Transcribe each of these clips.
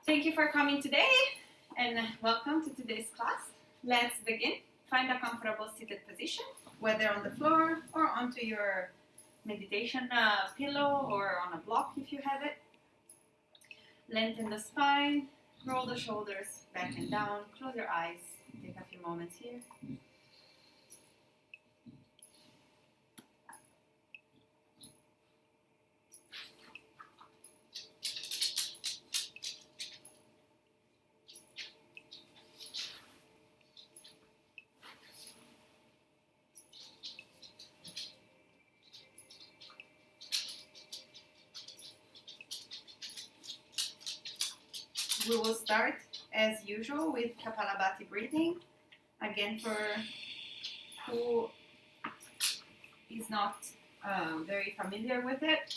Thank you for coming today and welcome to today's class. Let's begin. Find a comfortable seated position, whether on the floor or onto your meditation pillow or on a block if you have it. Lengthen the spine, roll the shoulders back and down, close your eyes, take a few moments here. We will start as usual with Kapalabhati breathing. Again, for who is not very familiar with it,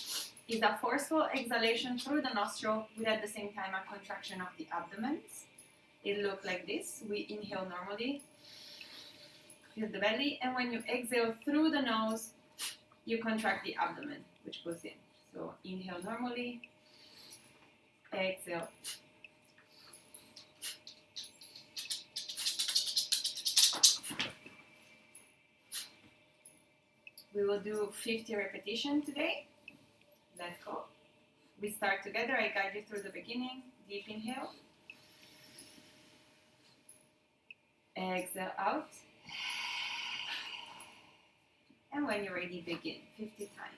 is a forceful exhalation through the nostril with at the same time a contraction of the abdomen. It looks like this. We inhale normally, feel the belly, and when you exhale through the nose, you contract the abdomen, which goes in. So inhale normally, exhale. We will do 50 repetitions today. Let's go. We start together. I guide you through the beginning. Deep inhale. Exhale out. And when you're ready, begin 50 times.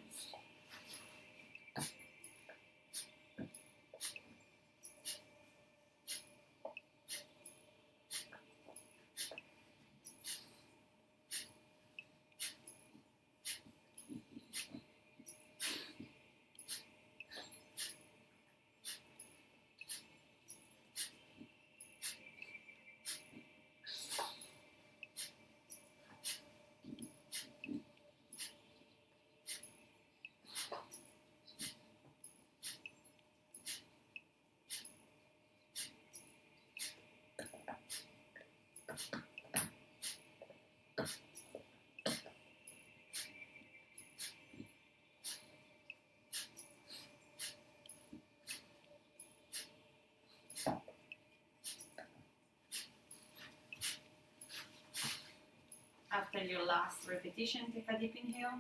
After your last repetition, take a deep inhale.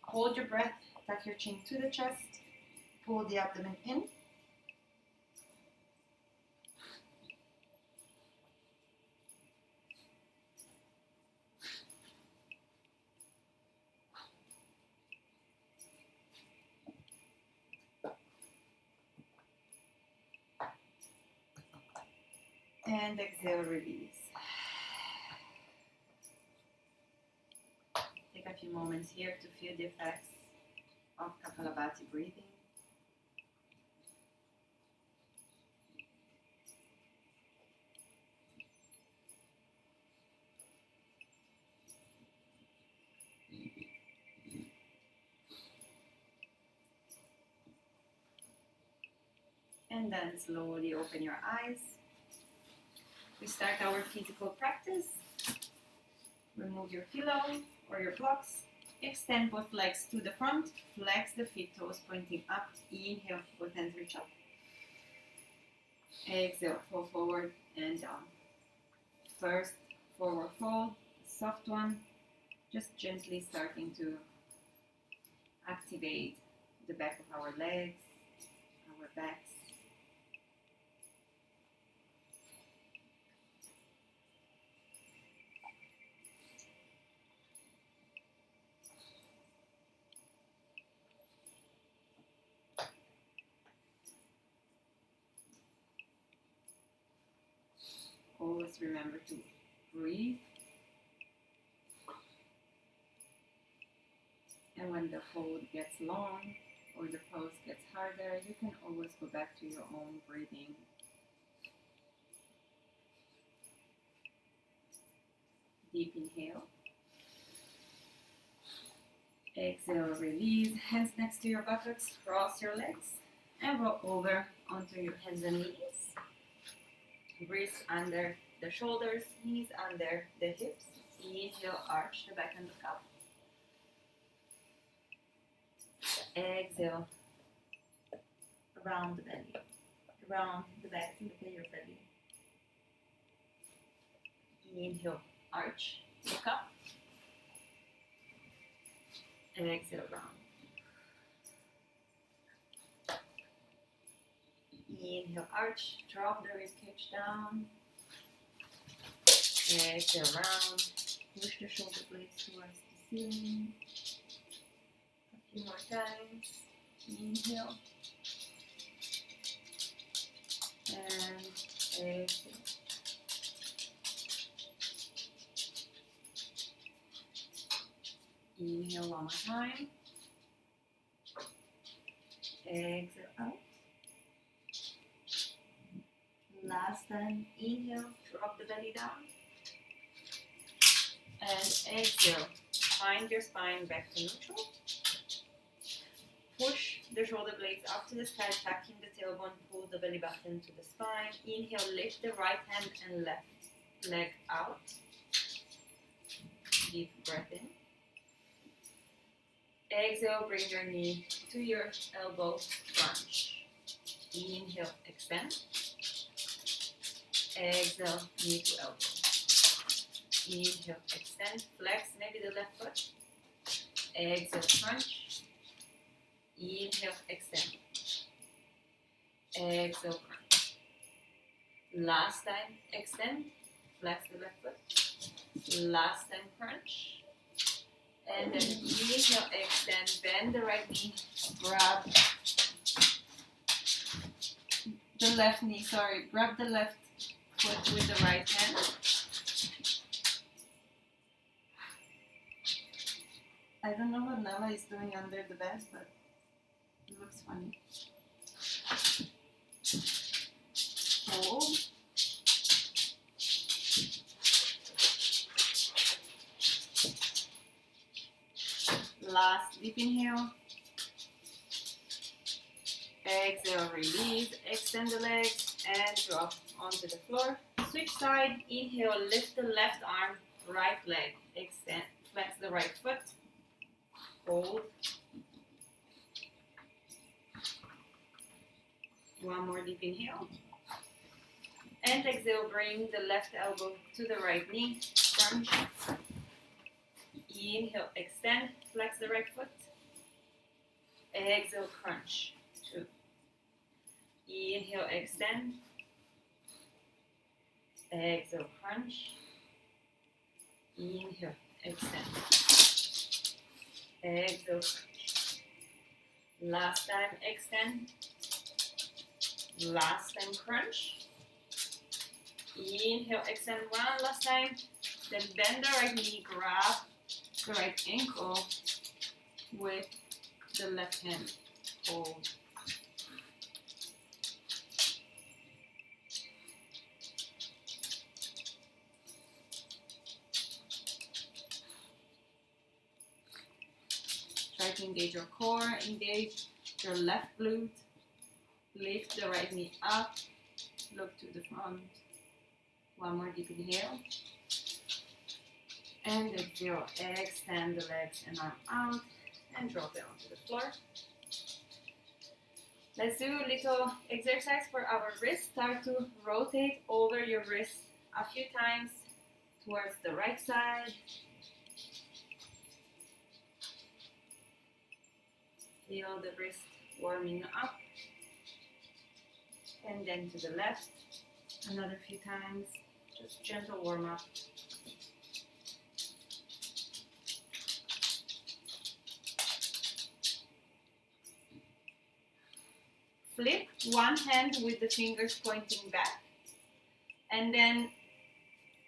Hold your breath, tuck your chin to the chest, pull the abdomen in. And exhale, release. Take a few moments here to feel the effects of Kapalabhati breathing. And then slowly open your eyes. We start our physical practice. Remove your pillow or your blocks. Extend both legs to the front. Flex the feet, toes pointing up. Inhale, both hands reach up. Exhale, fall forward and down. First, forward fold, soft one. Just gently starting to activate the back of our legs, our backs. Always remember to breathe. And when the hold gets long or the pose gets harder, you can always go back to your own breathing. Deep inhale. Exhale, release. Hands next to your buttocks. Cross your legs and roll over onto your hands and knees. Wrists under the shoulders, knees under the hips. Inhale, arch the back and look up. Exhale, around the belly, around the back. Look at your belly. Inhale, arch, look up. And exhale, round. Inhale, arch, drop the ribcage down. Exhale, round. Push the shoulder blades towards the ceiling. A few more times. Inhale. And exhale. Inhale one more time. Exhale out. Last time, inhale, drop the belly down. And exhale, find your spine back to neutral. Push the shoulder blades up to the sky, tucking the tailbone, pull the belly button to the spine. Inhale, lift the right hand and left leg out. Deep breath in. Exhale, bring your knee to your elbow, crunch. Inhale, extend. Exhale, knee to elbow. Inhale, extend, flex, maybe the left foot. Exhale, crunch. Inhale, extend. Exhale, crunch. Last time, extend, flex the left foot. Last time, crunch. And then inhale, extend, bend the right knee, grab the left knee, grab the left foot with the right hand. I don't know what Nala is doing under the bed, but it looks funny. Hold. Last deep inhale. Exhale, release, extend the legs and drop onto the floor. Switch side, inhale, lift the left arm, right leg, extend, flex the right foot, hold. One more deep inhale. And exhale, bring the left elbow to the right knee, crunch. Inhale, extend, flex the right foot. Exhale, crunch. 2. Inhale, extend. Exhale, crunch. Inhale, extend. Exhale, crunch. Last time, extend. Last time, crunch. Inhale, extend one last time. Then bend the right knee, grab the right ankle with the left hand. Hold. Try to engage your core, engage your left glute. Lift the right knee up, look to the front. One more deep inhale. And exhale, extend the legs and arm out and drop it onto the floor. Let's do a little exercise for our wrist. Start to rotate over your wrist a few times towards the right side. Feel the wrist warming up. And then to the left, another few times. Just gentle warm up. Flip one hand with the fingers pointing back. And then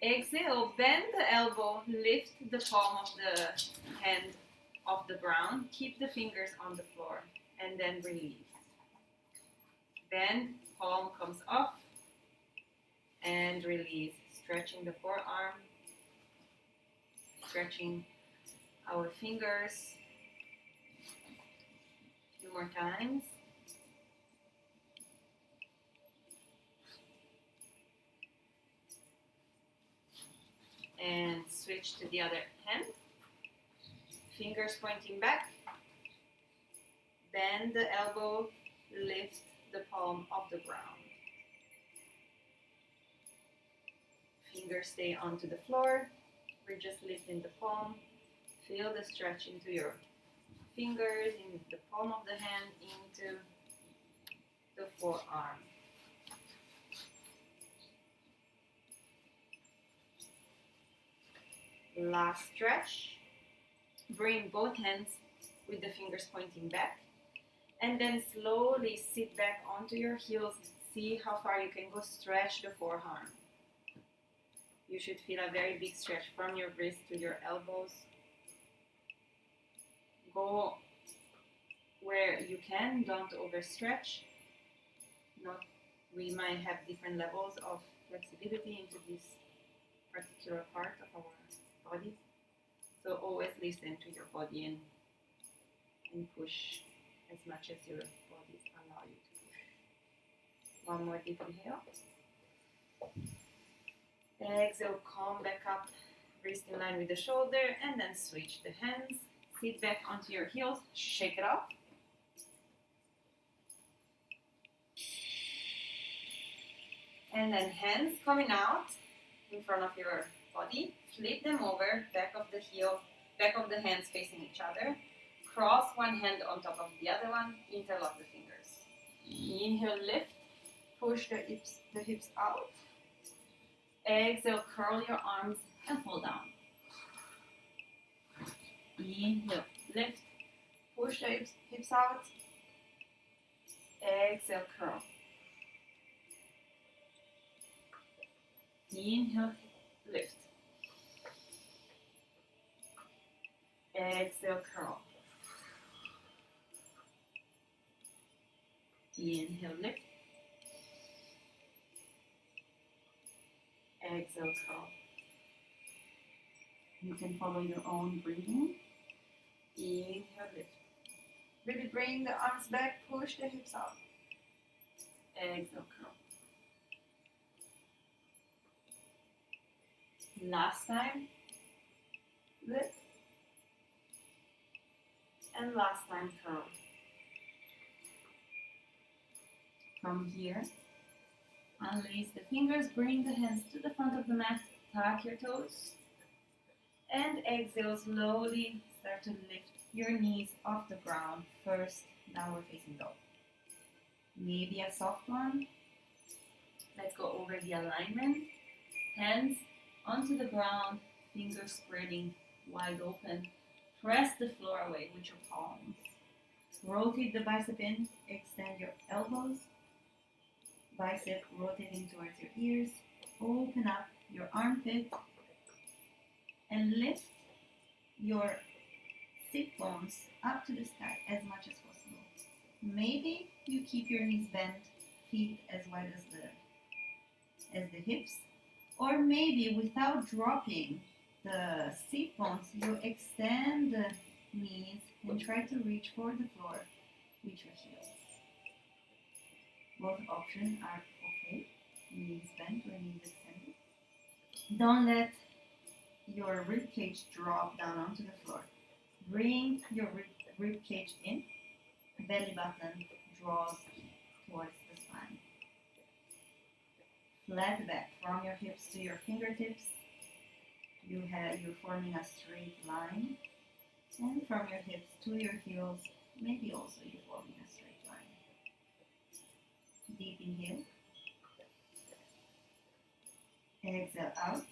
exhale, bend the elbow, lift the palm of the hand off the ground. Keep the fingers on the floor and then release. Bend, palm comes off and release. Stretching the forearm, stretching our fingers. A few more times. And switch to the other hand. Fingers pointing back. Bend the elbow, lift the palm of the ground. Fingers stay onto the floor. We're just lifting the palm. Feel the stretch into your fingers, in the palm of the hand, into the forearm. Last stretch. Bring both hands with the fingers pointing back. And then slowly sit back onto your heels. See how far you can go. Stretch the forearm. You should feel a very big stretch from your wrist to your elbows. Go where you can, don't overstretch. We might have different levels of flexibility into this particular part of our body. So always listen to your body and push as much as your bodies allow you to push. One more deep inhale. Exhale, come back up, wrist in line with the shoulder, and then switch the hands. Sit back onto your heels, shake it off. And then hands coming out in front of your body. Flip them over, back of the hands facing each other. Cross one hand on top of the other one, interlock the fingers. Inhale, lift, push the hips out. Exhale, curl your arms and fall down. Inhale, lift, push the hips out. Exhale, curl. Inhale, lift. Exhale, curl. Inhale, lift. Exhale, curl. You can follow your own breathing. Inhale, lift. Really bring the arms back, push the hips out. Exhale, curl. Last time, lift. And last time, curl. From here, unlace the fingers, bring the hands to the front of the mat, tuck your toes. And exhale, slowly start to lift your knees off the ground. First, downward facing dog. Maybe a soft one. Let's go over the alignment. Hands onto the ground, fingers spreading wide open. Press the floor away with your palms. Rotate the bicep in, extend your elbows. Bicep rotating towards your ears. Open up your armpit and lift your sit bones up to the sky as much as possible. Maybe you keep your knees bent, feet as wide as the hips, or maybe without dropping the sit bones, you extend the knees and try to reach for the floor with your heels. Both options are okay. Knees bent or knees extended. Don't let your rib cage drop down onto the floor. Bring your rib cage in. Belly button draws towards the spine. Flat back from your hips to your fingertips. You're forming a straight line. And from your hips to your heels, maybe also you're forming a straight line. Deep inhale. Exhale out.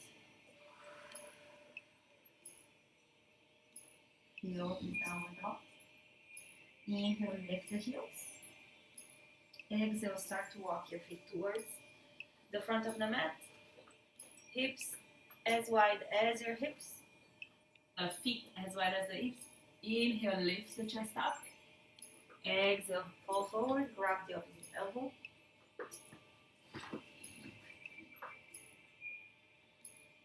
Heel is downward dog. Inhale, lift the heels. Exhale, start to walk your feet towards the front of the mat. Hips as wide as your hips. Feet as wide as the hips. Inhale, lift the chest up. Exhale, fall forward, grab the opposite elbow.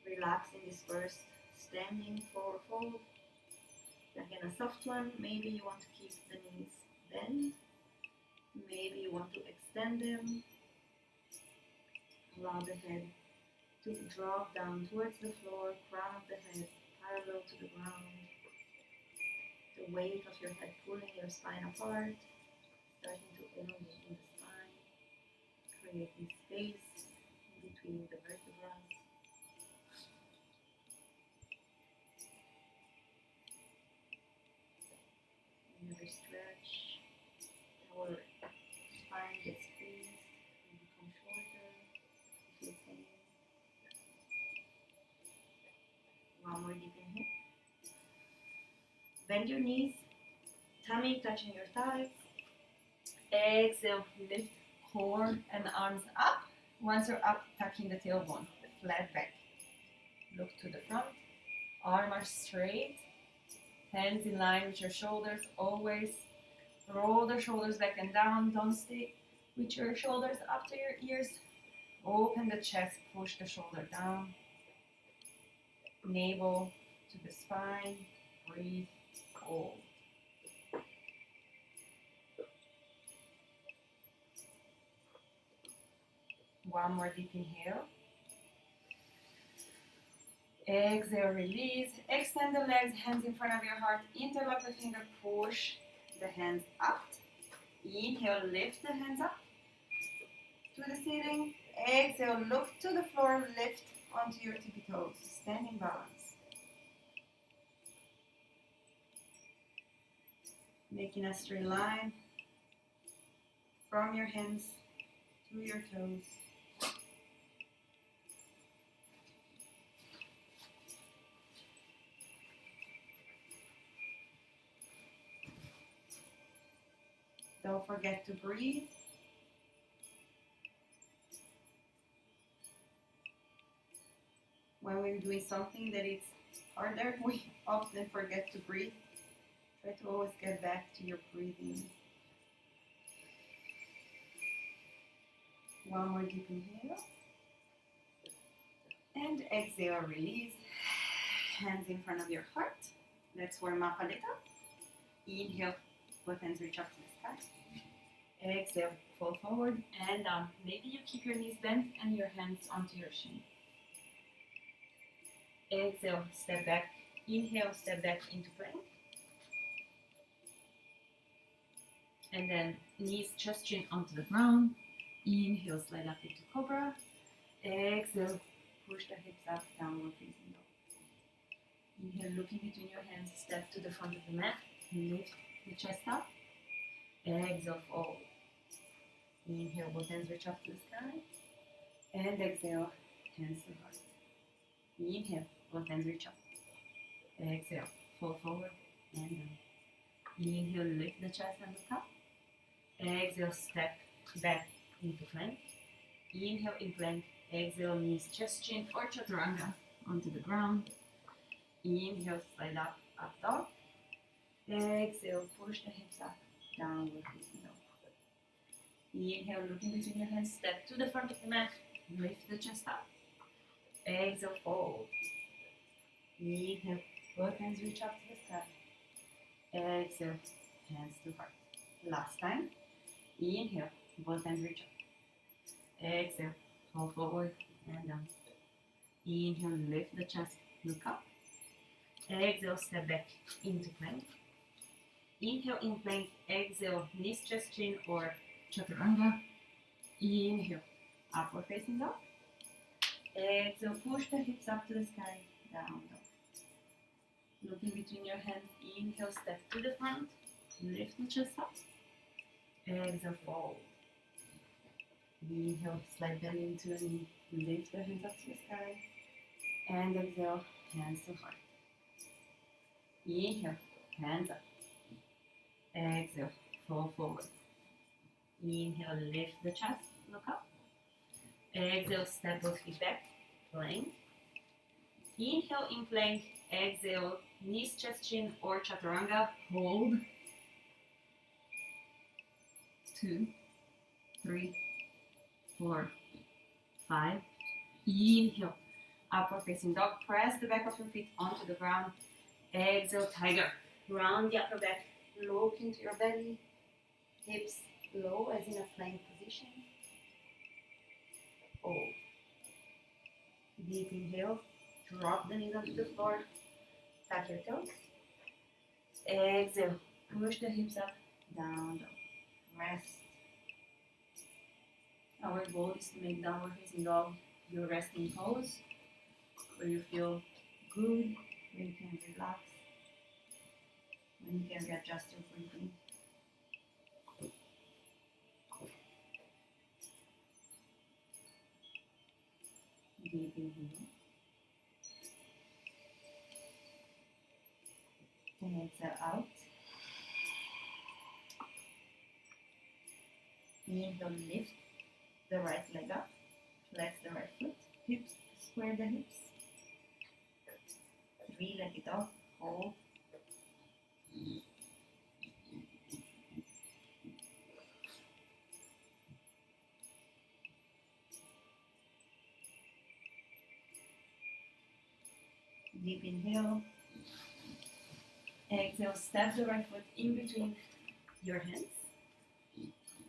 Relax in this first standing forward fold. Again, a soft one. Maybe you want to keep the knees bent. Maybe you want to extend them. Allow the head to drop down towards the floor, crown of the head parallel to the ground. The weight of your head pulling your spine apart, starting to elongate in the spine. creating space in between the vertebrae. Whenever stretch, our spine gets squeezed and becomes shorter. You feel pain. One more deep inhale. Bend your knees, tummy touching your thighs. Exhale, lift core and arms up. Once you're up, tucking the tailbone, flat back. Look to the front. Arms are straight. Hands in line with your shoulders, always. Roll the shoulders back and down. Don't stay with your shoulders up to your ears. Open the chest, push the shoulder down. Navel to the spine. Breathe, hold. One more deep inhale. Exhale, release. Extend the legs, hands in front of your heart. Interlock the finger, push the hands up. Inhale, lift the hands up to the ceiling. Exhale, look to the floor, lift onto your tippy toes. Standing balance. Making a straight line from your hands to your toes. Don't forget to breathe. When we're doing something that is harder, we often forget to breathe. Try to always get back to your breathing. One more deep inhale. And exhale, release. Hands in front of your heart. Let's warm up a little. Inhale, both hands reach up to the sky. Exhale, fall forward and down. Maybe you keep your knees bent and your hands onto your shin. Exhale, step back. Inhale, step back into plank. And then knees, chest, chin onto the ground. Inhale, slide up into cobra. Exhale, push the hips up, downward facing dog. Inhale, looking between your hands, step to the front of the mat. Lift the chest up. Exhale, fold. Inhale, both hands reach up to the sky. And exhale, hands to heart. Inhale, both hands reach up. Exhale, fall forward and down. Inhale, lift the chest and look up. Exhale, step back into plank. Inhale in plank. Exhale, knees, chest, chin or chaturanga onto the ground. Inhale, slide up, up dog. Exhale, push the hips up, downward facing dog. Inhale, looking between your hands, step to the front of the mat, lift the chest up. Exhale, fold. Inhale, both hands reach up to the sky. Exhale, hands to heart. Last time. Inhale, both hands reach up. Exhale, fall forward and down. Inhale, lift the chest, look up. Exhale, step back into plank. Inhale in plank, exhale, knees, chest, chin or chaturanga. Inhale, upward facing dog. Exhale, push the hips up to the sky, down dog. Looking between your hands, inhale, step to the front, lift the chest up. Exhale, fold. Inhale, slide them into a knee, lift the hands up to the sky. And exhale, hands to heart. Inhale, hands up. Exhale, fall forward. Inhale, lift the chest, look up. Exhale, step both feet back, plank. Inhale in plank, exhale, knees, chest, chin or chaturanga, hold. 2, 3, 4, 5. Inhale, upward facing dog. Press the back of your feet onto the ground. Exhale, tiger. Round the upper back. Look into your belly. Hips low as in a plank position. Hold. Deep inhale. Drop the knees onto the floor. Tuck your toes. Exhale. Push the hips up. Down dog. Rest. Our goal is to make downward facing dog your resting pose, where you feel good, where you can relax, when you can readjust your breathing. Deep inhale. And exhale out. Inhale, lift the right leg up, flex the right foot, hips, square the hips. 3, let it out, hold. Deep inhale. Exhale, step the right foot in between your hands.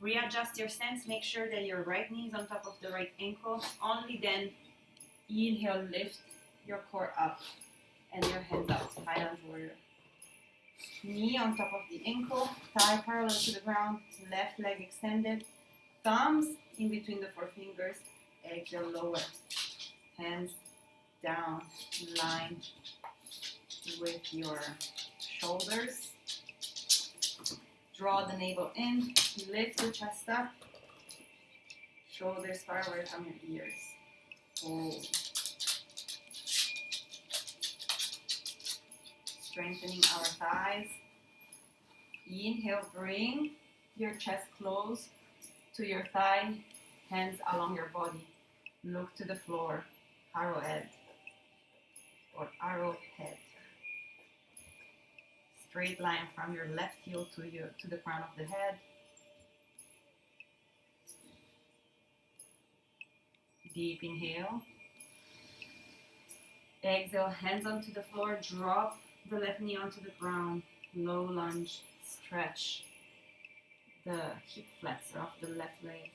Readjust your stance, make sure that your right knee is on top of the right ankle. Only then, inhale, lift your core up and your hands out, Highland Warrior. Knee on top of the ankle, thigh parallel to the ground, left leg extended, thumbs in between the 4 fingers, exhale, lower, hands down, line with your shoulders. Draw the navel in, lift the chest up, shoulders far away from your ears. Hold. Strengthening our thighs. Inhale, bring your chest close to your thigh, hands along your body. Look to the floor, arrowhead or arrowhead. Straight line from your left heel to the crown of the head. Deep inhale. Exhale, hands onto the floor, drop the left knee onto the ground. Low lunge, stretch the hip flexor of the left leg.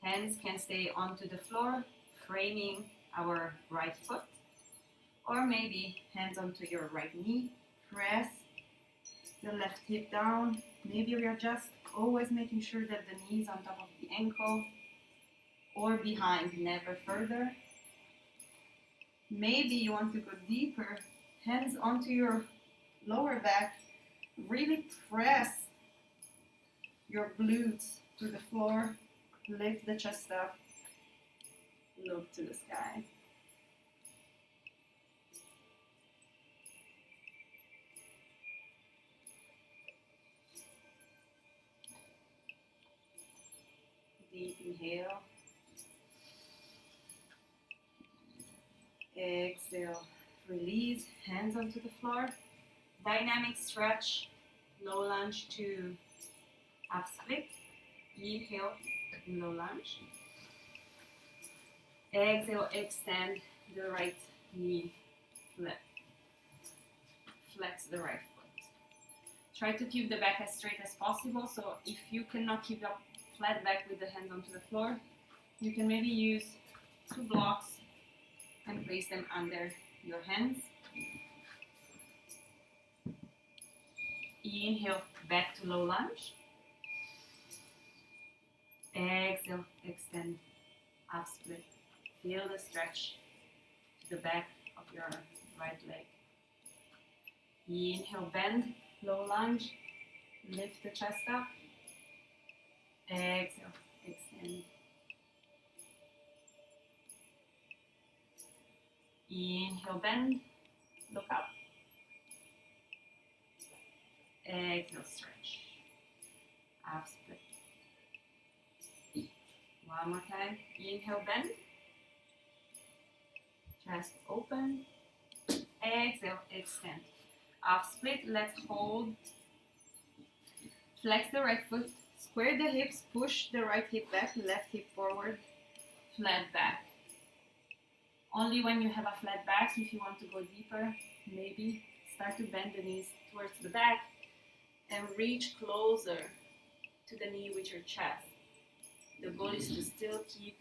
Hands can stay onto the floor, framing our right foot. Or maybe hands onto your right knee. Press the left hip down. Maybe readjust, always making sure that the knee is on top of the ankle or behind, never further. Maybe you want to go deeper, hands onto your lower back. Really press your glutes to the floor. Lift the chest up. Look to the sky. Deep inhale. Exhale. Release. Hands onto the floor. Dynamic stretch. Low lunge to half split. Inhale. Low lunge. Exhale. Extend the right knee. Flex the right foot. Try to keep the back as straight as possible. So if you cannot keep up flat back with the hands onto the floor, you can maybe use 2 blocks and place them under your hands. Inhale, back to low lunge. Exhale, extend, half split. Feel the stretch to the back of your right leg. Inhale, bend, low lunge. Lift the chest up. Exhale, extend. Inhale, bend, look up. Exhale, stretch. Half split. One more time. Inhale, bend. Chest open. Exhale, extend. Half split, let's hold. Flex the right foot. Square the hips, push the right hip back, left hip forward, flat back. Only when you have a flat back, if you want to go deeper, maybe start to bend the knees towards the back and reach closer to the knee with your chest. The goal is to still keep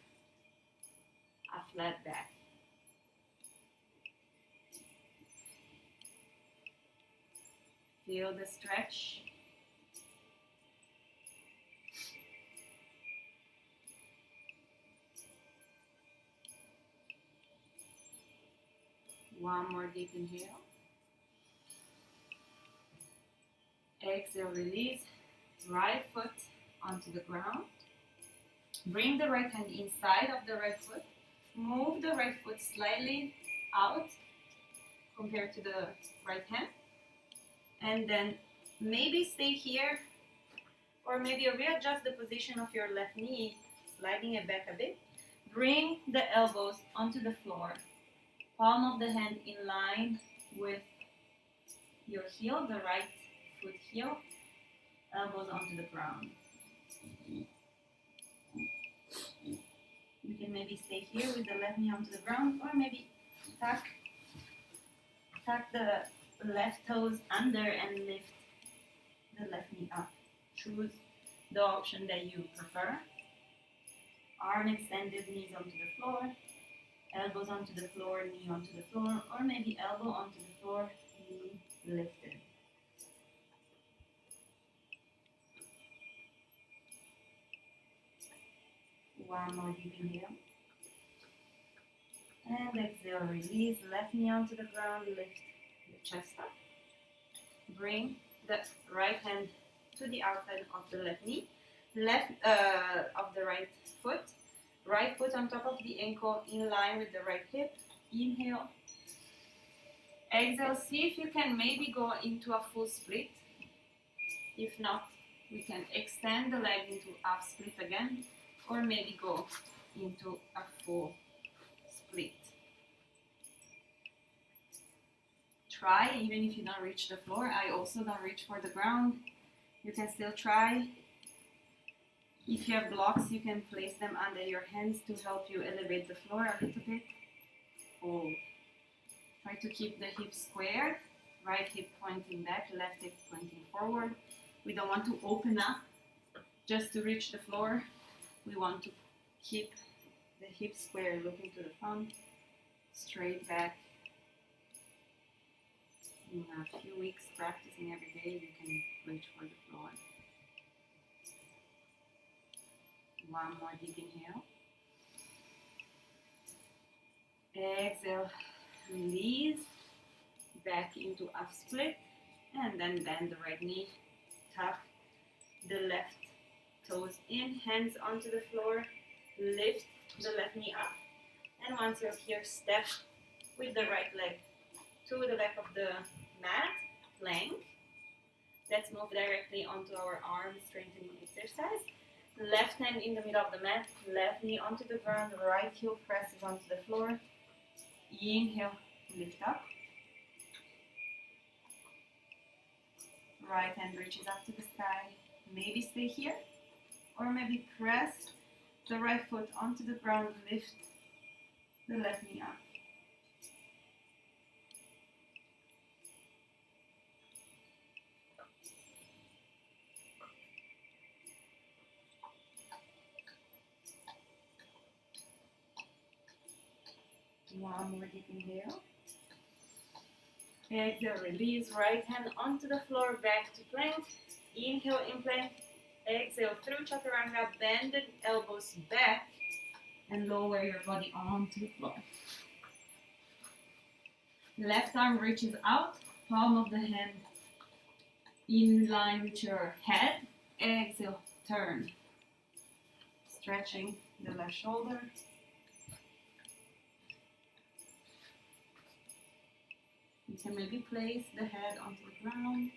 a flat back. Feel the stretch. One more deep inhale. Exhale, release. Right foot onto the ground. Bring the right hand inside of the right foot. Move the right foot slightly out compared to the right hand. And then maybe stay here, or maybe readjust the position of your left knee, sliding it back a bit. Bring the elbows onto the floor. Palm of the hand in line with your heel, the right foot heel. Elbows onto the ground. You can maybe stay here with the left knee onto the ground, or maybe tuck the left toes under and lift the left knee up. Choose the option that you prefer. Arm extended, knees onto the floor, elbows onto the floor, knee onto the floor, or maybe elbow onto the floor, knee lifted. One more deep inhale. And exhale, release, left knee onto the ground, lift the chest up. Bring the right hand to the outside of the left knee, left of the right foot on top of the ankle, in line with the right hip. Inhale. Exhale, see if you can maybe go into a full split. If not, we can extend the leg into half split again, or maybe go into a full split. Try, even if you don't reach the floor. I also don't reach for the ground. You can still try. If you have blocks, you can place them under your hands to help you elevate the floor a little bit. Hold. Try to keep the hips squared. Right hip pointing back, left hip pointing forward. We don't want to open up just to reach the floor. We want to keep the hips square, looking to the front, straight back. In a few weeks practicing every day, you can reach for the floor. One more deep inhale. Exhale, release, back into half split, and then bend the right knee, tuck the left toes in, hands onto the floor, lift the left knee up, and once you're here, step with the right leg to the back of the mat, plank. Let's move directly onto our arm strengthening exercise. Left hand in the middle of the mat, left knee onto the ground, right heel presses onto the floor. Inhale, lift up. Right hand reaches up to the sky. Maybe stay here, or maybe press the right foot onto the ground, lift the left knee up. One more deep inhale. Exhale, release, right hand onto the floor, back to plank. Inhale in plank. Exhale through chaturanga, bend the elbows back and lower your body onto the floor. Left arm reaches out, palm of the hand in line with your head. Exhale, turn. Stretching the left shoulder. You can maybe place the head onto the ground.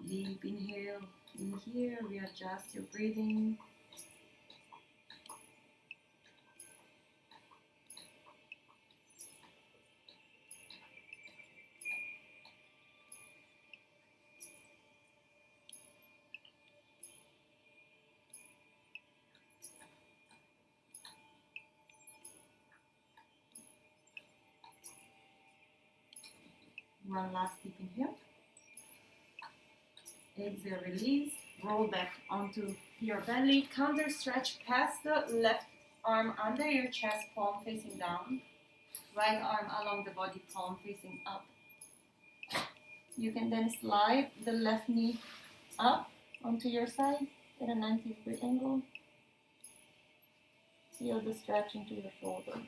Deep inhale in here, readjust your breathing. One last deep inhale. Exhale, release, roll back onto your belly, counter stretch, pass the left arm under your chest, palm facing down, right arm along the body, palm facing up. You can then slide the left knee up onto your side at a 90-degree angle. Feel the stretch into your shoulder.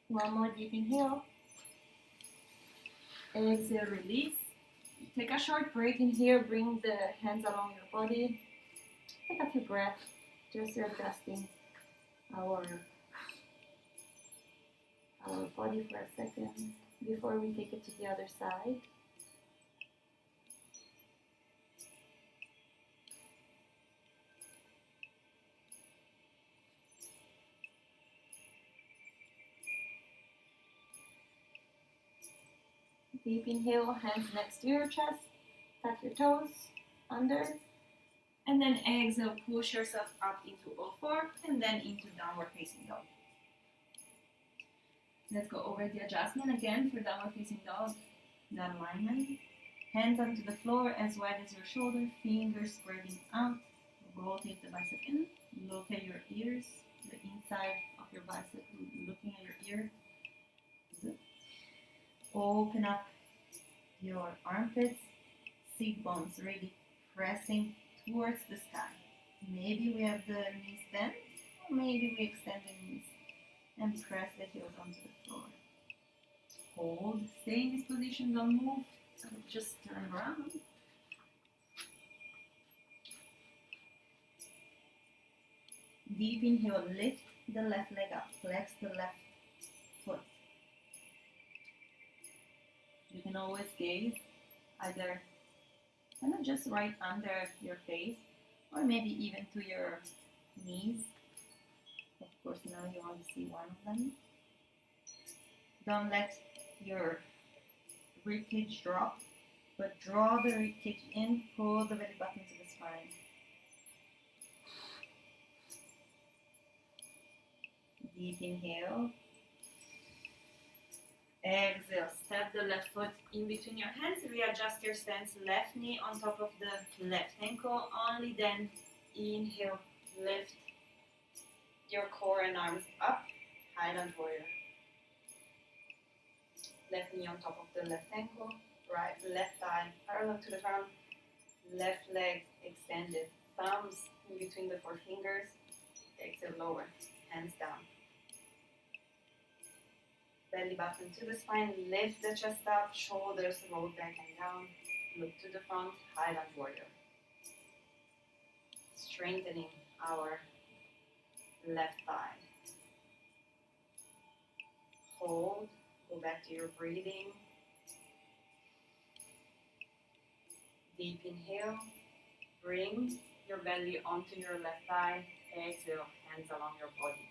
One more deep inhale. Exhale, release. Take a short break in here. Bring the hands along your body. Take a few breaths, just adjusting our body for a second before we take it to the other side. Deep inhale, hands next to your chest, tuck your toes under, and then exhale, push yourself up into all-4 and then into downward facing dog. Let's go over the adjustment again for downward facing dog. That alignment. Hands onto the floor as wide as your shoulder, fingers spreading out. Rotate the bicep in. Look at your ears, the inside of your bicep, looking at your ear. Good. Open up your armpits, seat bones really pressing towards the sky. Maybe we have the knees bent, or maybe we extend the knees and press the heels onto the floor. Hold, stay in this position, don't move, just turn around. Deep inhale, lift the left leg up, flex the left foot. You can always gaze either kind of just right under your face or maybe even to your knees. Of course, now you only see one of them. Don't let your ribcage drop, but draw the ribcage in, pull the belly button to the spine. Deep inhale. Exhale, step the left foot in between your hands, readjust your stance, left knee on top of the left ankle, only then inhale, lift your core and arms up, Highland Warrior. Left knee on top of the left ankle, right, left thigh parallel to the ground, left leg extended, thumbs in between the 4 fingers, exhale, lower, hands down. Belly button to the spine, lift the chest up, shoulders roll back and down, look to the front, Highland Warrior. Strengthening our left thigh. Hold, go back to your breathing. Deep inhale, bring your belly onto your left thigh, exhale, hands along your body.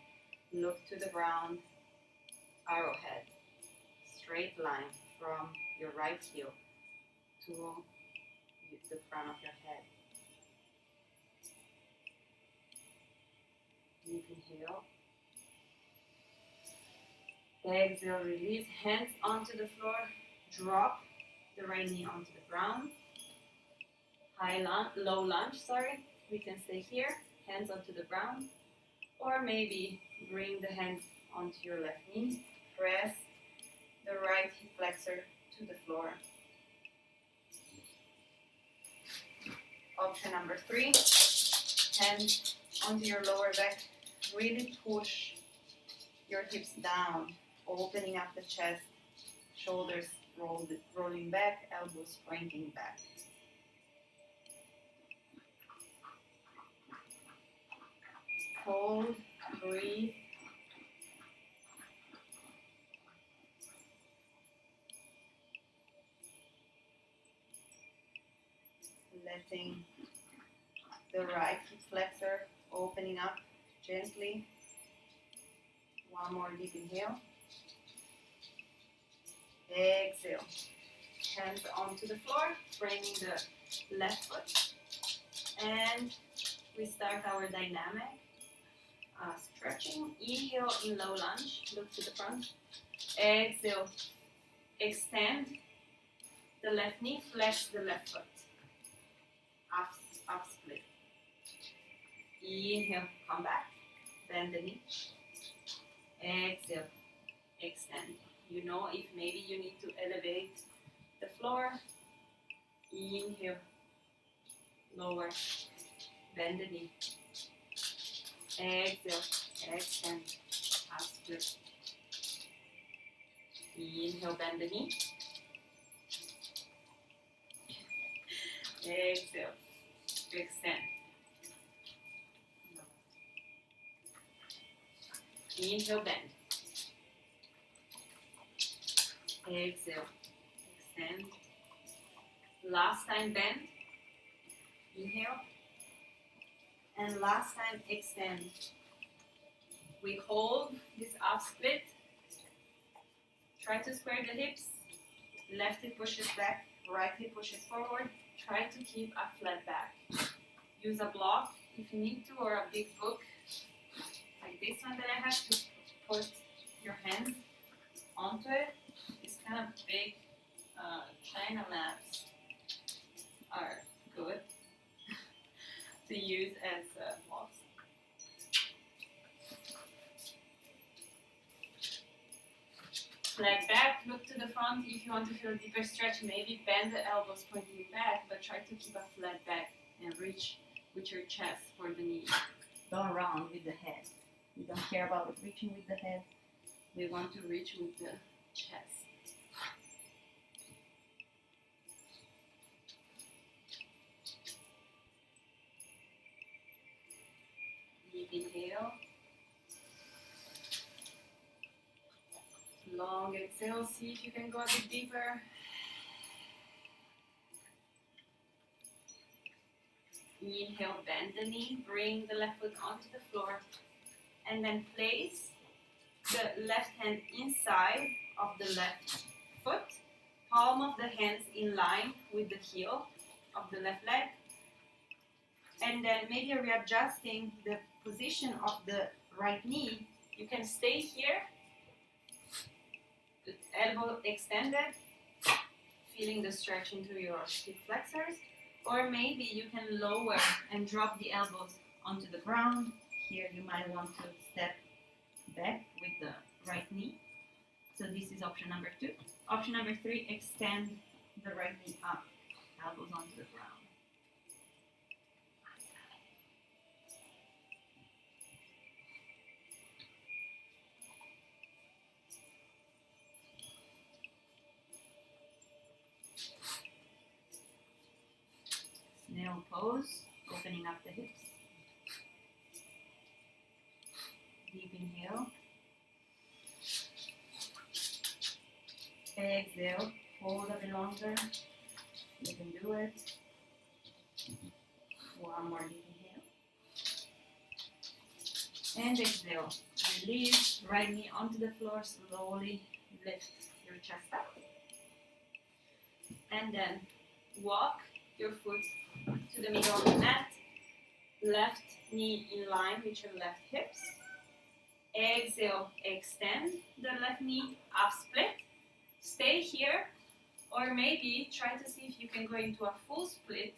Look to the ground, arrowhead, straight line from your right heel to the front of your head. Deep inhale. Exhale, release, hands onto the floor, drop the right knee onto the ground. Low lunge, we can stay here, hands onto the ground, or maybe bring the hands onto your left knee, press the right hip flexor to the floor. Option number 3, hands onto your lower back, really push your hips down, opening up the chest, shoulders rolling back, elbows pointing back. Hold, breathe. letting the right hip flexor opening up gently. One more deep inhale. Exhale. Hands onto the floor, framing the left foot. And we start our dynamic stretching. Inhale in low lunge, look to the front. Exhale, extend the left knee, flex the left foot. Up split. Inhale, come back, bend the knee. Exhale, extend. You know, if maybe you need to elevate the floor, inhale, lower, bend the knee. Exhale, extend, half split. Inhale, bend the knee. Exhale, extend. Inhale, bend. Exhale, extend. Last time bend. Inhale. And last time extend. We hold this up split. Try to square the hips. Left hip pushes back, right hip pushes forward. Try to keep a flat back. Use a block if you need to, or a big book like this one that I have to put your hands onto it. These kind of big China mats are good to use as blocks. Leg back, look to the front. If you want to feel a deeper stretch, maybe bend the elbows pointing back, but try to keep a flat back and reach with your chest for the knee. Don't round with the head. We don't care about reaching with the head. We want to reach with the chest. Deep inhale. Long exhale. See if you can go a bit deeper. Inhale, bend the knee. Bring the left foot onto the floor. And then place the left hand inside of the left foot. Palm of the hands in line with the heel of the left leg. And then maybe readjusting the position of the right knee. You can stay here, the elbow extended, feeling the stretch into your hip flexors. Or maybe you can lower and drop the elbows onto the ground. Here you might want to step back with the right knee. So this is option number 2. Option number 3, extend the right knee up, elbows onto the ground. Snail pose, opening up the hips. Deep inhale. Exhale, hold a bit longer. You can do it. One more deep inhale. And exhale. Release, right knee onto the floor, slowly lift your chest up. And then walk your foot to the middle of the mat. Left knee in line with your left hips. Exhale, extend the left knee, up split. Stay here, or maybe try to see if you can go into a full split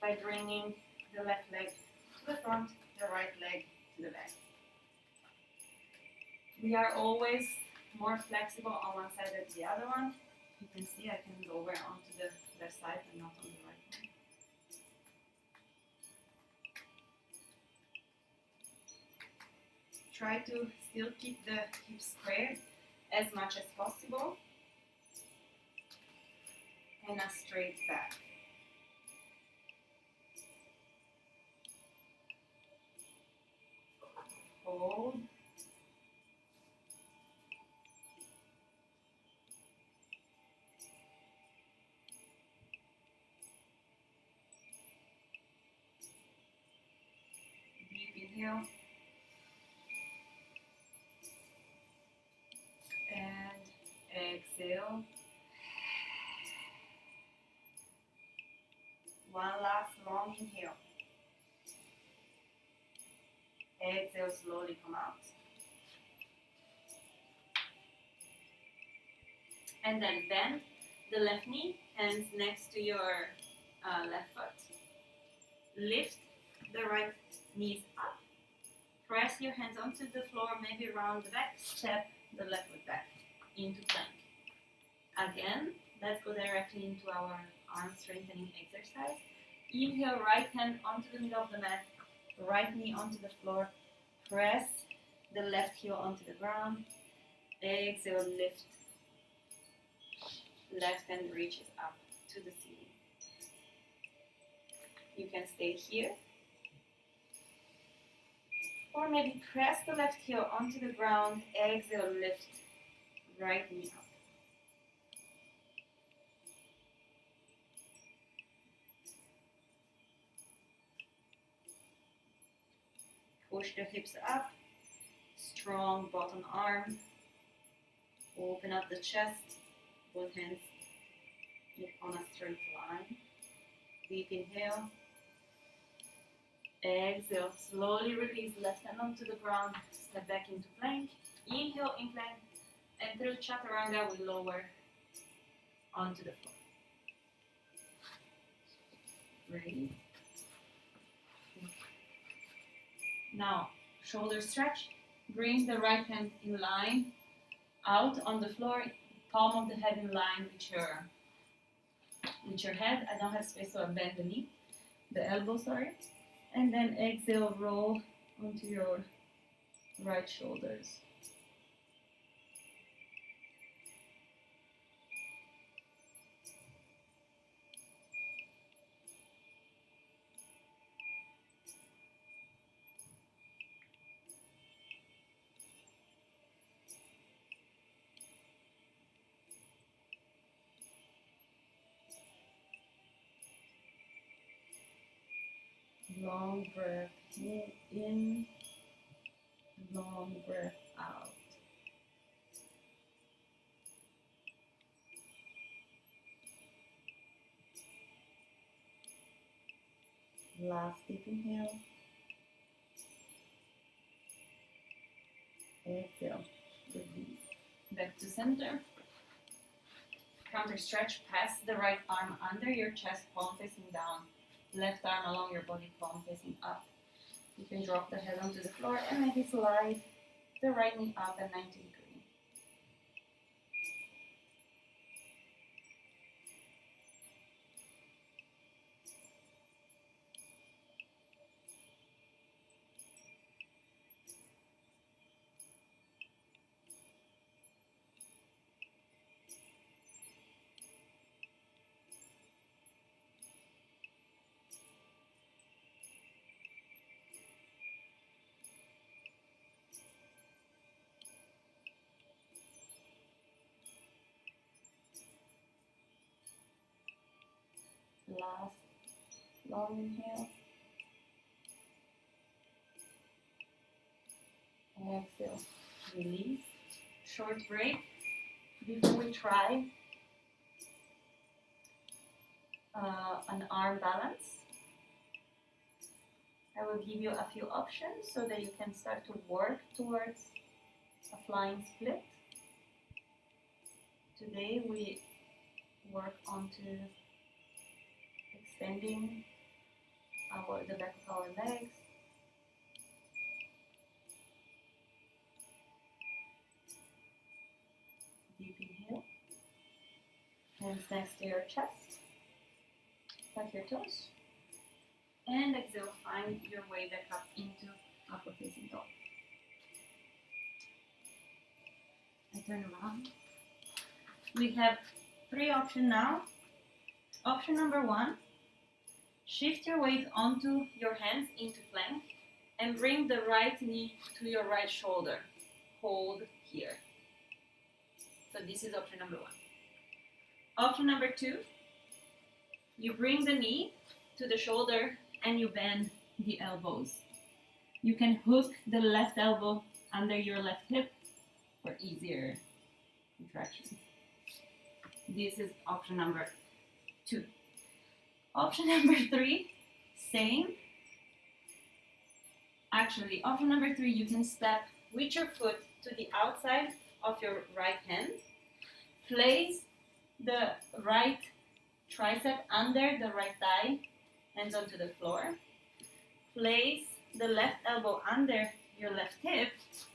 by bringing the left leg to the front, the right leg to the back. We are always more flexible on one side than the other one. You can see I can lower onto the left side and not on the right one. Try to still keep the hips squared as much as possible and a straight back. Hold. inhale. And exhale. One last long inhale. Exhale, slowly come out. And then bend the left knee, hands next to your left foot. Lift the right knees up. Press your hands onto the floor, maybe round the back. Step the left foot back into plank. Again, let's go directly into our arm strengthening exercise. Inhale, right hand onto the middle of the mat. Right knee onto the floor. Press the left heel onto the ground. Exhale, lift. Left hand reaches up to the ceiling. You can stay here. Or maybe press the left heel onto the ground. Exhale, lift. Right knee up. Push the hips up. Strong bottom arm. Open up the chest. Both hands on a straight line. Deep inhale. Exhale. Slowly release left hand onto the ground. Step back into plank. Inhale in plank. And through chaturanga we lower onto the floor. Ready? Now, shoulder stretch. Bring the right hand in line. Out on the floor. Palm of the head in line with your head. I don't have space, so I bend the knee, the elbow, sorry. And then exhale, roll onto your right shoulders. Long breath in, long breath out. Last deep inhale. Exhale, release. Back to center. Counter stretch, pass the right arm under your chest, palm facing down. Left arm along your body, palm facing up. You can drop the head onto the floor and maybe slide the right knee up at 90 degrees. Last long inhale. Exhale. Release. Short break. Before we try an arm balance, I will give you a few options so that you can start to work towards a flying split. Today we work onto extending the back of our legs. Deep inhale. Hands next to your chest. Tuck your toes. And exhale, find your way back up into upward facing dog. I turn around. We have 3 options now. Option number 1, shift your weight onto your hands into plank and bring the right knee to your right shoulder. Hold here. So this is option number 1. Option number 2, you bring the knee to the shoulder and you bend the elbows. You can hook the left elbow under your left hip for easier contraction. This is option number 2. Option number 3, same. Actually, option number 3, you can step with your foot to the outside of your right hand. Place the right tricep under the right thigh, hands onto the floor. Place the left elbow under your left hip,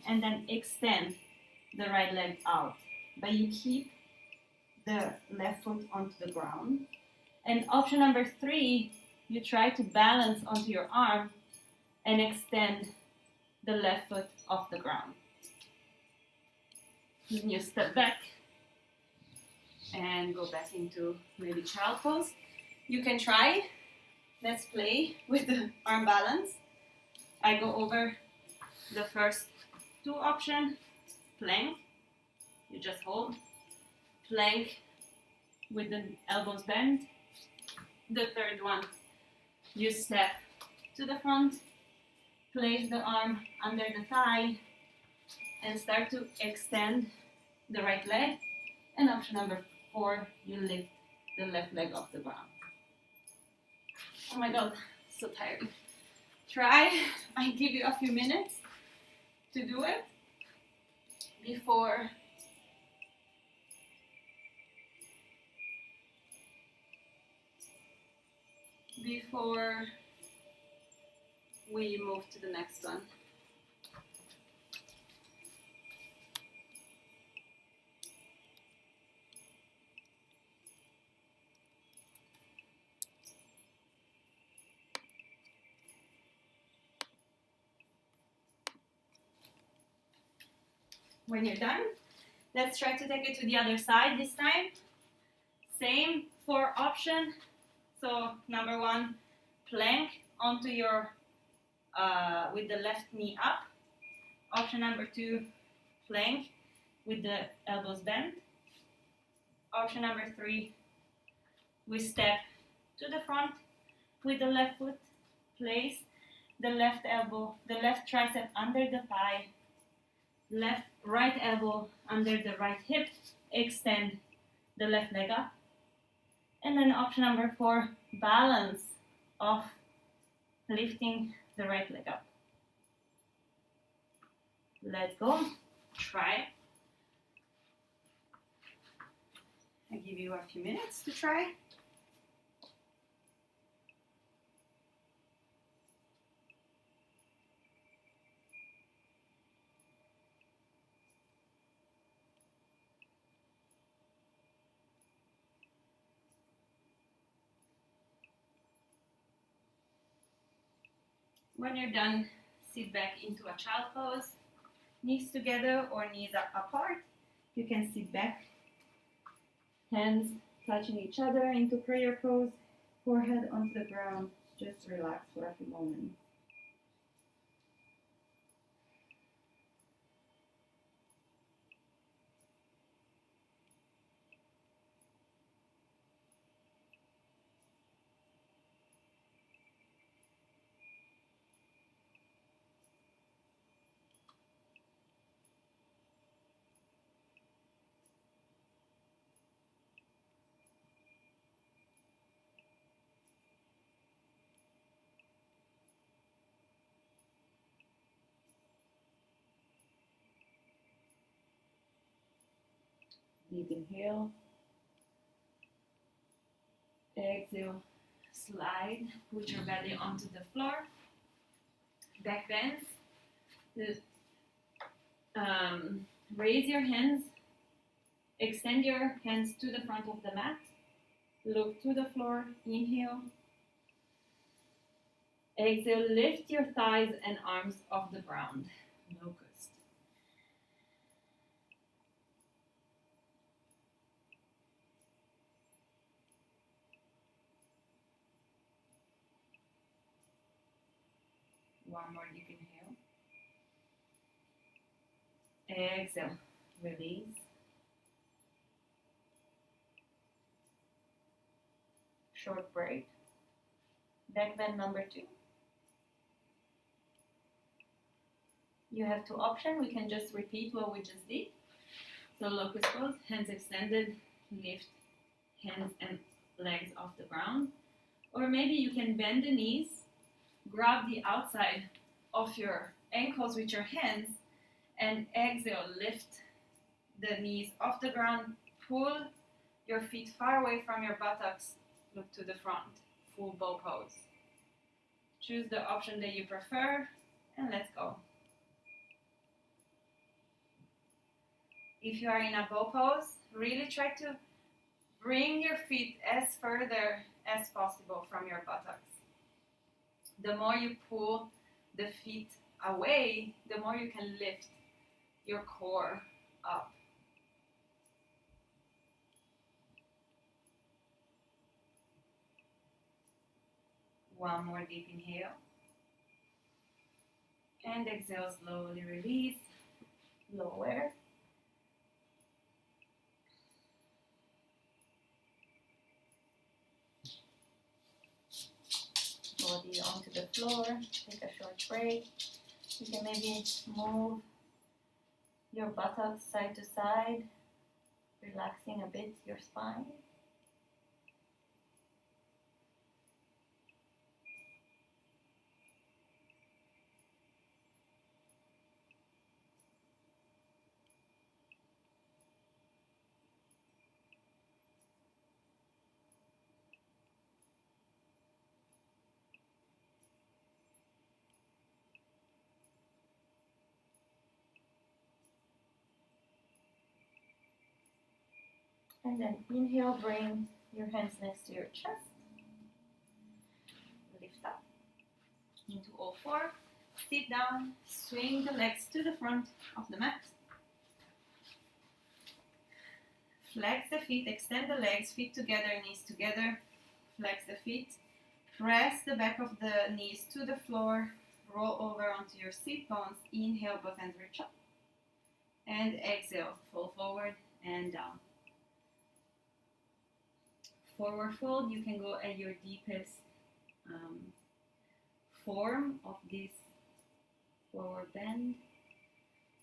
and then extend the right leg out. But you keep the left foot onto the ground. And option number 3, you try to balance onto your arm and extend the left foot off the ground. Then you step back and go back into maybe child pose. You can try. Let's play with the arm balance. I go over the first 2 options. Plank, you just hold. Plank with the elbows bent. The third one, you step to the front, place the arm under the thigh, and start to extend the right leg. And option number 4, you lift the left leg off the ground. Oh my god, so tired. Try. I give you a few minutes to do it before we move to the next one. When you're done, let's try to take it to the other side this time. Same 4 options. So number 1, plank onto your with the left knee up. Option number 2, plank with the elbows bent. Option number 3, we step to the front with the left foot. Place the left elbow, the left tricep under the thigh. Right elbow under the right hip. Extend the left leg up. And then option number 4, balance of lifting the right leg up. Let's go. Try. I give you a few minutes to try. When you're done, sit back into a child pose, knees together or knees apart. You can sit back, hands touching each other into prayer pose, forehead onto the ground. Just relax for a few moments. Deep inhale. Exhale. Slide with your belly onto the floor. Back bends. Raise your hands. Extend your hands to the front of the mat. Look to the floor. Inhale. Exhale. Lift your thighs and arms off the ground. Locust. One more deep inhale. Exhale. Release. Short break. Back bend number 2. You have two options. We can just repeat what we just did. So locust pose, hands extended, lift hands and legs off the ground. Or maybe you can bend the knees, grab the outside of your ankles with your hands, and exhale, lift the knees off the ground, pull your feet far away from your buttocks, look to the front, full bow pose. Choose the option that you prefer, and let's go. If you are in a bow pose, really try to bring your feet as further as possible from your buttocks. The more you pull the feet away, the more you can lift your core up. One more deep inhale. And exhale, slowly release, lower. Body onto the floor, take a short break. You can maybe move your buttocks side to side, relaxing a bit your spine. And then inhale, bring your hands next to your chest. Lift up into all four. Sit down, swing the legs to the front of the mat. Flex the feet, extend the legs, feet together, knees together. Flex the feet. Press the back of the knees to the floor. Roll over onto your sit bones. Inhale, both hands reach up. And exhale, fall forward and down. Forward fold, you can go at your deepest form of this forward bend.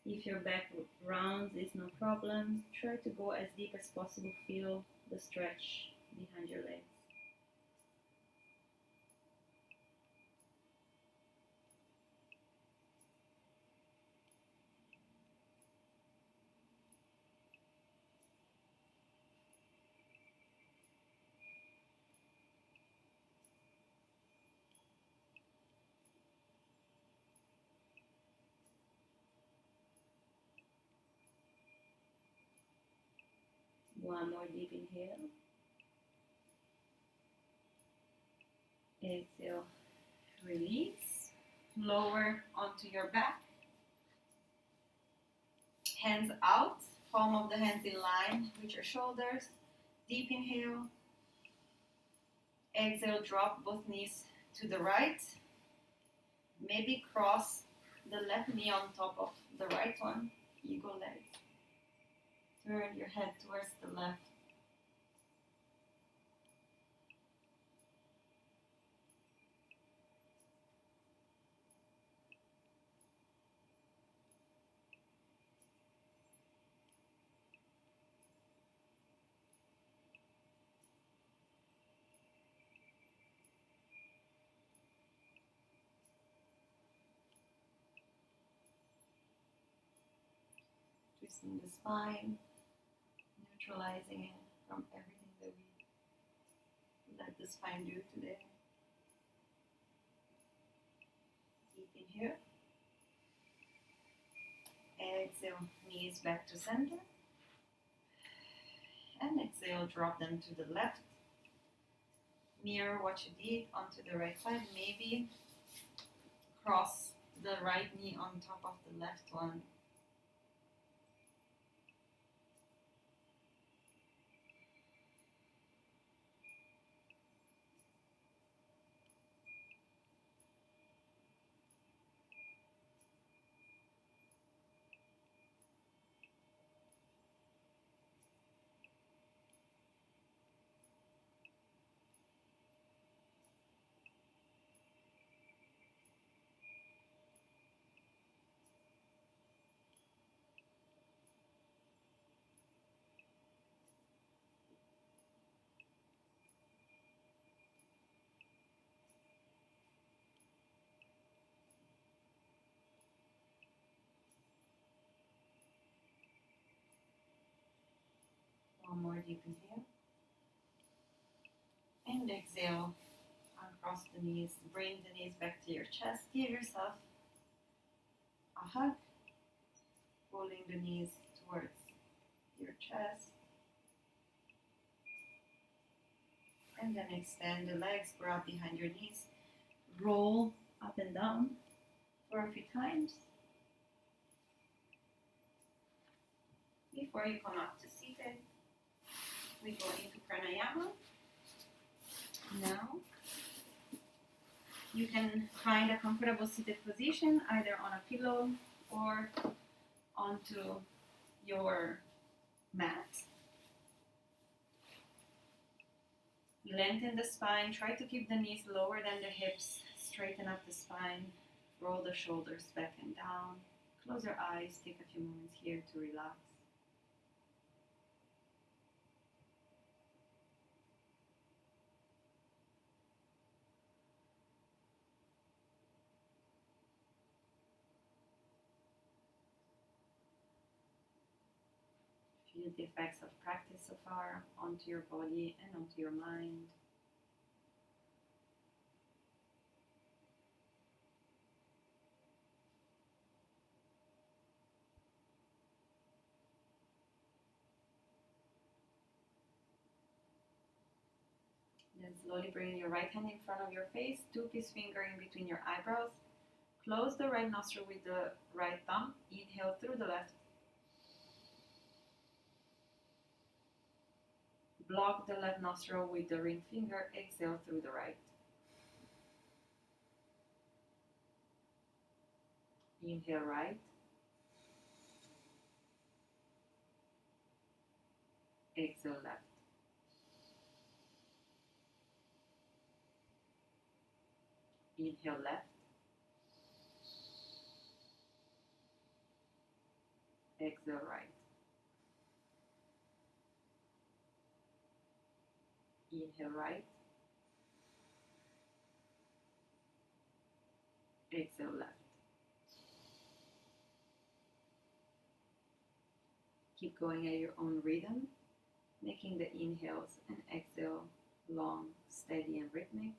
If your back rounds, it's no problem. Try to go as deep as possible. Feel the stretch behind your legs. One more deep inhale. Exhale, release. Lower onto your back. Hands out, palm of the hands in line with your shoulders. Deep inhale. Exhale, drop both knees to the right. Maybe cross the left knee on top of the right one. Eagle legs. Turn your head towards the left. Twisting the spine, neutralizing it from everything that we let the spine do today. Deep inhale. Exhale, knees back to center. And exhale, drop them to the left. Mirror what you did onto the right side. Maybe cross the right knee on top of the left one. One more deep inhale. And exhale. Uncross the knees. Bring the knees back to your chest. Give yourself a hug. Pulling the knees towards your chest. And then extend the legs, grab behind your knees. Roll up and down for a few times. Before you come up to seated, we go into pranayama. Now, you can find a comfortable seated position either on a pillow or onto your mat. Lengthen the spine, try to keep the knees lower than the hips, straighten up the spine, roll the shoulders back and down. Close your eyes, take a few moments here to relax. Feel the effects of practice so far onto your body and onto your mind. Then slowly bring your right hand in front of your face, two-piece finger in between your eyebrows. Close the right nostril with the right thumb. Inhale through the left. Block the left nostril with the ring finger. Exhale through the right. Inhale right. Exhale left. Inhale left. Exhale right. Inhale right. Exhale left. Keep going at your own rhythm, making the inhales and exhale long, steady, and rhythmic.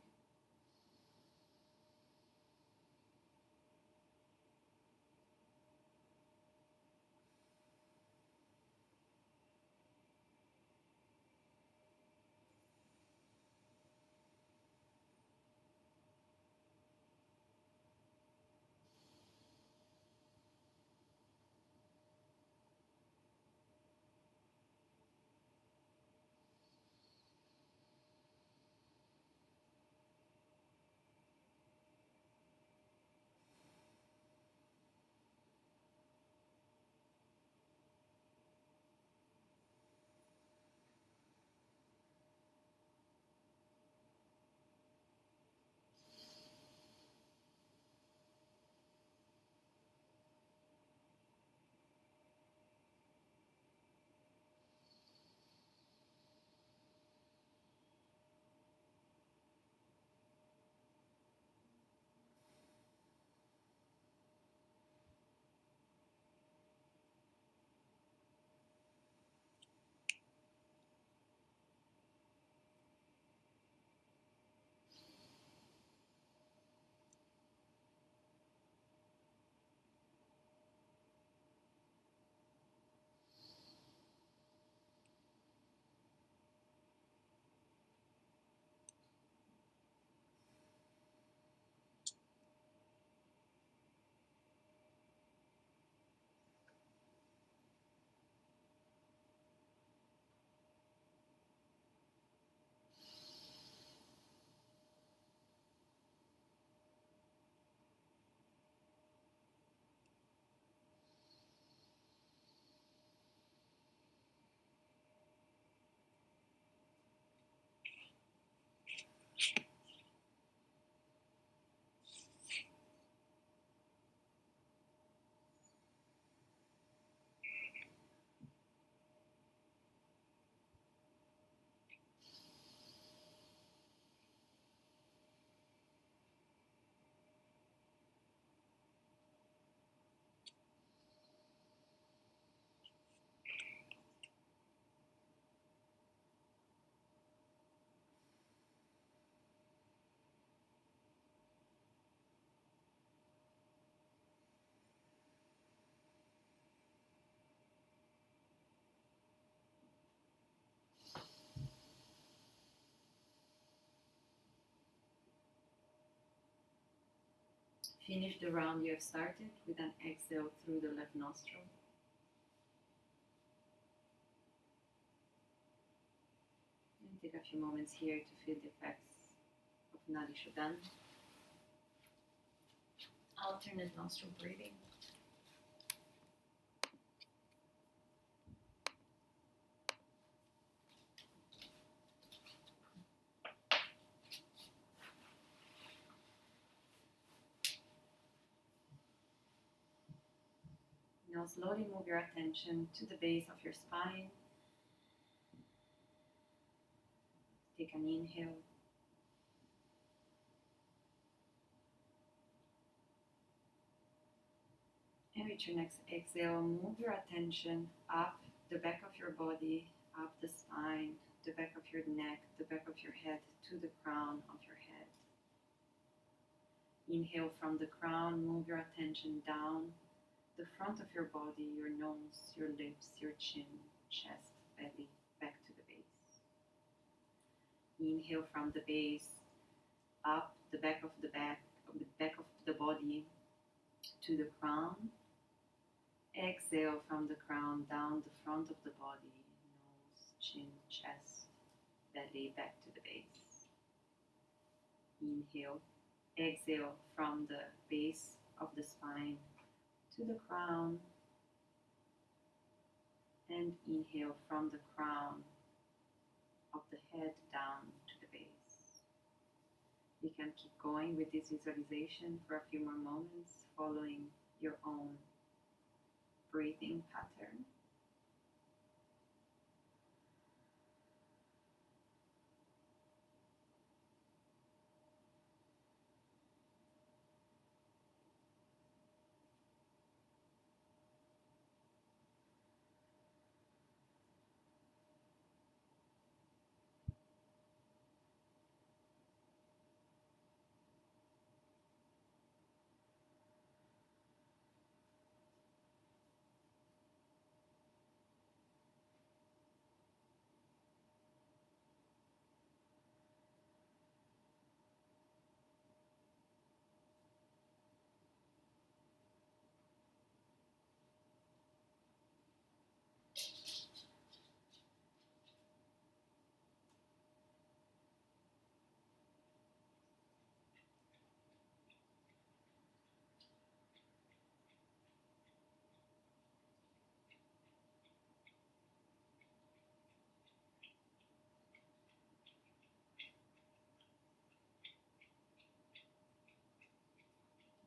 Finish the round you have started with an exhale through the left nostril. And take a few moments here to feel the effects of Nadi Shodhana. Alternate nostril breathing. Now slowly move your attention to the base of your spine. Take an inhale. And with your next exhale, move your attention up the back of your body, up the spine, the back of your neck, the back of your head to the crown of your head. Inhale from the crown, move your attention down the front of your body, your nose, your lips, your chin, chest, belly, back to the base. Inhale from the base, up the back of the back of the body to the crown. Exhale from the crown down the front of the body, nose, chin, chest, belly, back to the base. Inhale. Exhale from the base of the spine to the crown. And inhale from the crown of the head down to the base. You can keep going with this visualization for a few more moments, following your own breathing pattern.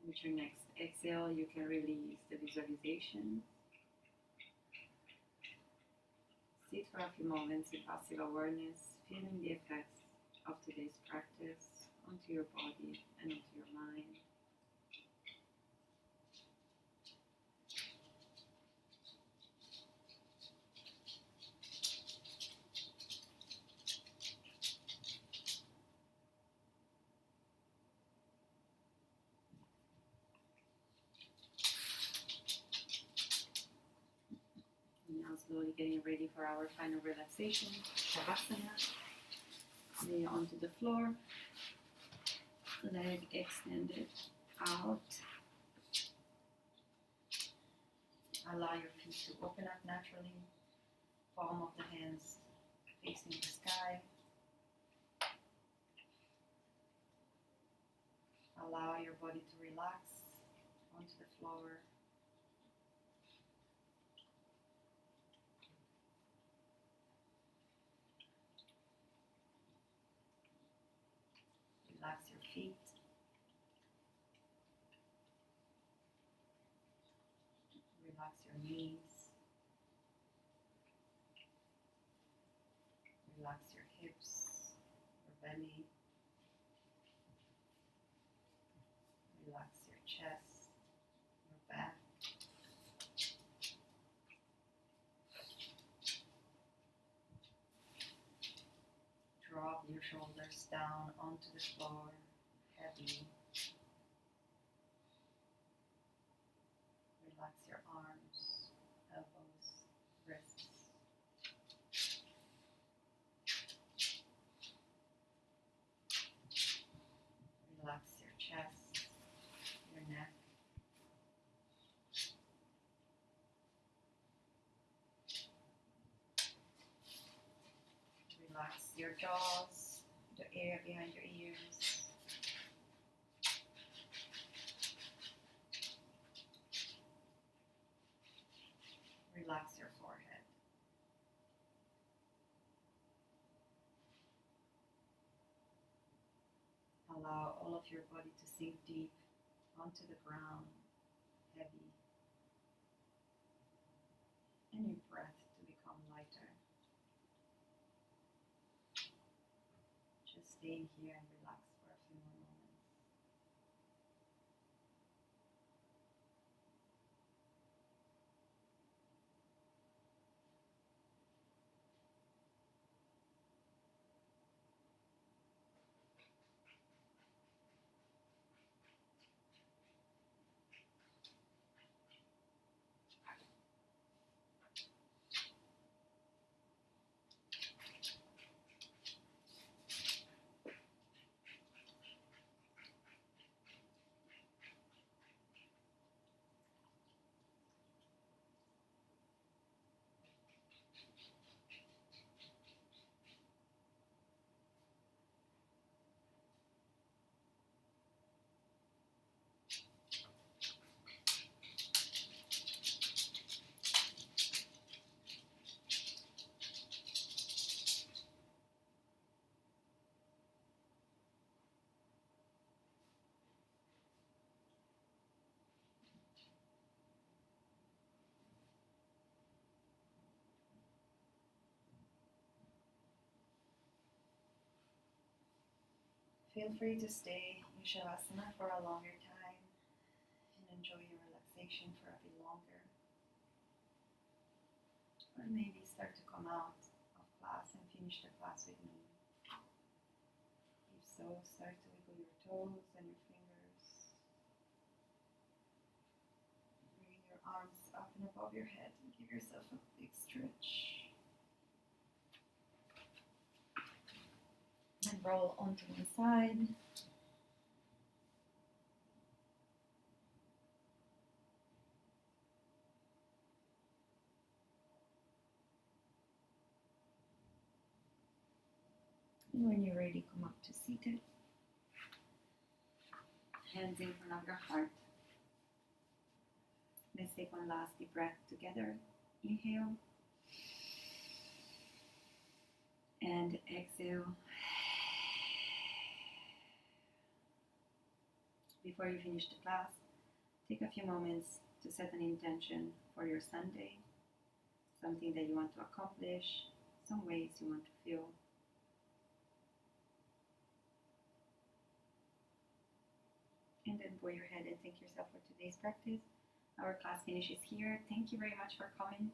With your next exhale, you can release the visualization. Sit for a few moments in passive awareness, feeling the effects of today's practice onto your body and onto your mind. Now slowly getting ready for our final relaxation, Shavasana. Lay onto the floor, leg extended out. Allow your feet to open up naturally, palm of the hands facing the sky. Allow your body to relax onto the floor. Relax your feet. Relax your knees. Relax your hips, your belly. Relax your chest, your back. Drop your shoulders down onto the floor, heavy. Relax your arms, elbows, wrists. Relax your chest, your neck. Relax your jaws, the area behind your ears. Relax your forehead. Allow all of your body to sink deep onto the ground, heavy, and your breath to become lighter. Just stay here and relax for a few more moments. Feel free to stay in Shavasana for a longer time and enjoy your relaxation for a bit longer. Or maybe start to come out of class and finish the class with me. If so, start to wiggle your toes and your fingers. Bring your arms up and above your head and give yourself a big stretch. And roll onto one side. And when you're ready, come up to seated. Hands in front of your heart. Let's take one last deep breath together. Inhale. And exhale. Before you finish the class, take a few moments to set an intention for your Sunday, something that you want to accomplish, some ways you want to feel. And then bow your head and thank yourself for today's practice. Our class finishes here. Thank you very much for coming.